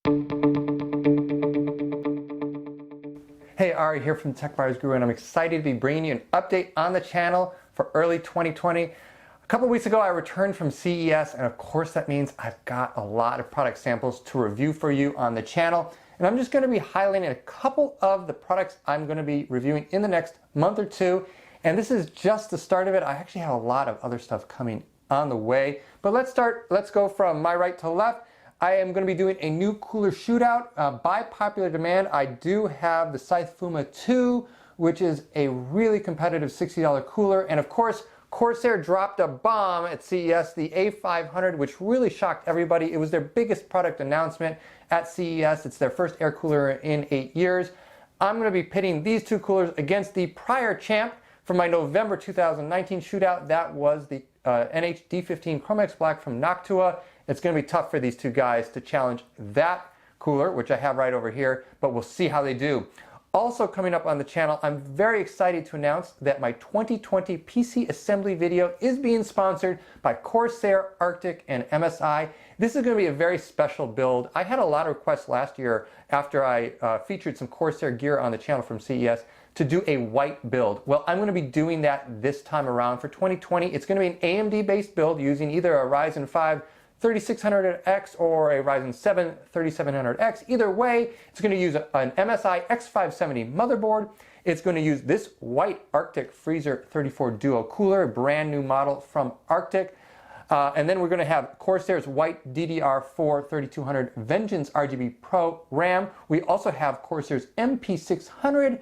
Hey, Ari here from Tech Buyers Guru, and I'm excited to be bringing you an update on the channel for early 2020. A couple weeks ago I returned from CES, and of course that means I've got a lot of product samples to review for you on the channel. And I'm just going to be highlighting a couple of the products I'm going to be reviewing in the next month or two. And this is just the start of it. I actually have a lot of other stuff coming on the way. But let's go from my right to left. I am going to be doing a new cooler shootout. By popular demand, I do have the Scythe Fuma 2, which is a really competitive $60 cooler. And of course, Corsair dropped a bomb at CES, the A500, which really shocked everybody. It was their biggest product announcement at CES. It's their first air cooler in 8 years. I'm going to be pitting these two coolers against the prior champ from my November 2019 shootout. That was the NH-D15 Chromex Black from Noctua. It's going to be tough for these two guys to challenge that cooler, which I have right over here, but we'll see how they do. Also coming up on the channel, I'm very excited to announce that my 2020 PC assembly video is being sponsored by Corsair, Arctic, and MSI. This is going to be a very special build. I had a lot of requests last year after I featured some Corsair gear on the channel from CES to do a white build. Well, I'm going to be doing that this time around for 2020. It's going to be an AMD-based build using either a Ryzen 5 3600X or a Ryzen 7 3700X. Either way, it's going to use an MSI X570 motherboard. It's going to use this white Arctic Freezer 34 Duo cooler, a brand new model from Arctic. And then we're going to have Corsair's white DDR4 3200 Vengeance RGB Pro RAM. We also have Corsair's MP600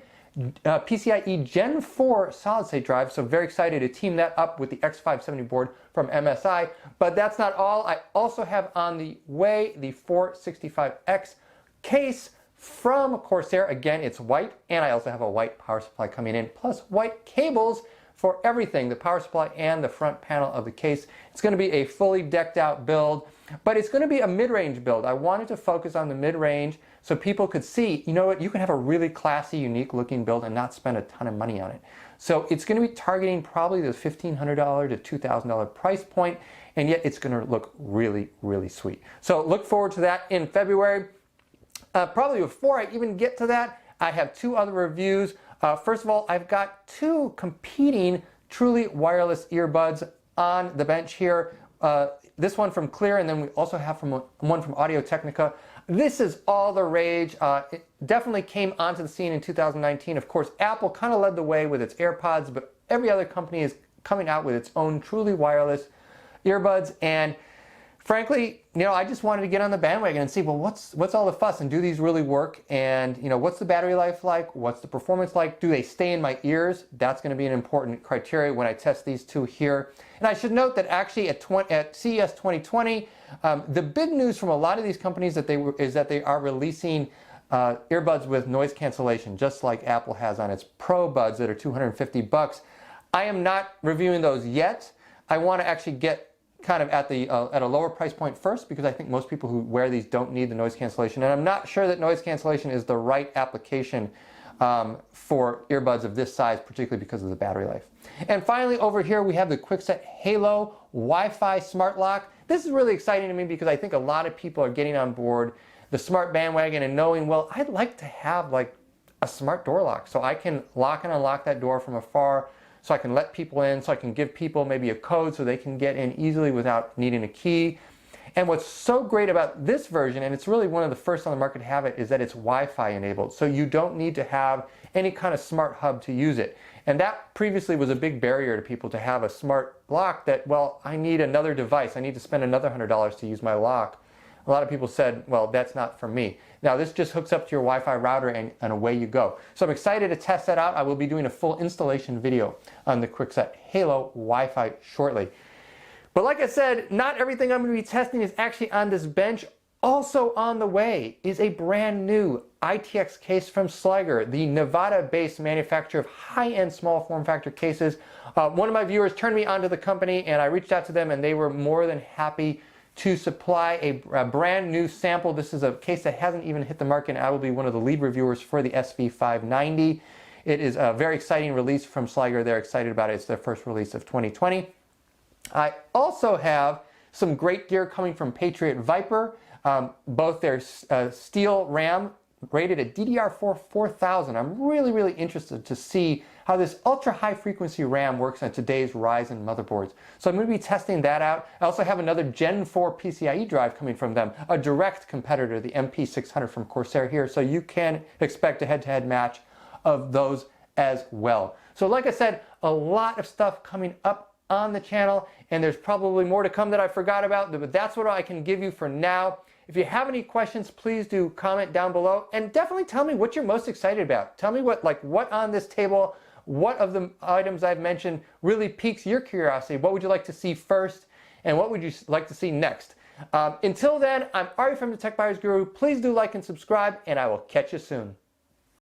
PCIe Gen 4 solid-state drive, so very excited to team that up with the X570 board from MSI. But that's not all. I also have on the way the 465X case from Corsair. Again, it's white, and I also have a white power supply coming in, plus white cables for everything, the power supply and the front panel of the case. It's going to be a fully decked out build, but it's going to be a mid-range build. I wanted to focus on the mid-range so people could see, you know what, you can have a really classy, unique looking build and not spend a ton of money on it. So it's going to be targeting probably the $1,500 to $2,000 price point, and yet it's going to look really, really sweet. So look forward to that in February. Probably before I even get to that, I have two other reviews. First of all, I've got two competing truly wireless earbuds on the bench here. This one from Clear, and then we also have one from Audio-Technica. This is all the rage. It definitely came onto the scene in 2019. Of course, Apple kind of led the way with its AirPods, but every other company is coming out with its own truly wireless earbuds. And frankly, you know, I just wanted to get on the bandwagon and see, well, what's all the fuss, and do these really work? And you know, what's the battery life like? What's the performance like? Do they stay in my ears? That's going to be an important criteria when I test these two here. And I should note that actually at CES 2020, the big news from a lot of these companies is that they are releasing earbuds with noise cancellation, just like Apple has on its Pro Buds that are $250. I am not reviewing those yet. I want to actually get kind of at a lower price point first, because I think most people who wear these don't need the noise cancellation, and I'm not sure that noise cancellation is the right application for earbuds of this size, particularly because of the battery life. And finally, over here we have the Kwikset Halo Wi-Fi Smart Lock. This is really exciting to me because I think a lot of people are getting on board the smart bandwagon and knowing, well, I'd like to have like a smart door lock so I can lock and unlock that door from afar, so I can let people in, so I can give people maybe a code so they can get in easily without needing a key. And what's so great about this version, and it's really one of the first on the market to have it, is that it's Wi-Fi enabled. So you don't need to have any kind of smart hub to use it. And that previously was a big barrier to people to have a smart lock that, well, I need another device. I need to spend another $100 to use my lock. A lot of people said, well, that's not for me. Now this just hooks up to your Wi-Fi router and away you go. So I'm excited to test that out. I will be doing a full installation video on the Kwikset Halo Wi-Fi shortly. But like I said, not everything I'm going to be testing is actually on this bench. Also on the way is a brand new ITX case from Sliger, the Nevada-based manufacturer of high-end small form factor cases. One of my viewers turned me onto the company, and I reached out to them, and they were more than happy to supply a brand new sample. This is a case that hasn't even hit the market, and I will be one of the lead reviewers for the SV590. It is a very exciting release from Sliger. They're excited about it. It's their first release of 2020. I also have some great gear coming from Patriot Viper. both their steel RAM rated at DDR4 4000. I'm really interested to see how this ultra high frequency RAM works on today's Ryzen motherboards. So I'm going to be testing that out. I also have another Gen 4 PCIe drive coming from them, a direct competitor, the MP600 from Corsair here. So you can expect a head-to-head match of those as well. So like I said, a lot of stuff coming up on the channel, and there's probably more to come that I forgot about, but that's what I can give you for now. If you have any questions, please do comment down below, and definitely tell me what you're most excited about. Tell me what on this table, what of the items I've mentioned really piques your curiosity. What would you like to see first, and what would you like to see next? Until then, I'm Ari from the Tech Buyers Guru. Please do like and subscribe, and I will catch you soon.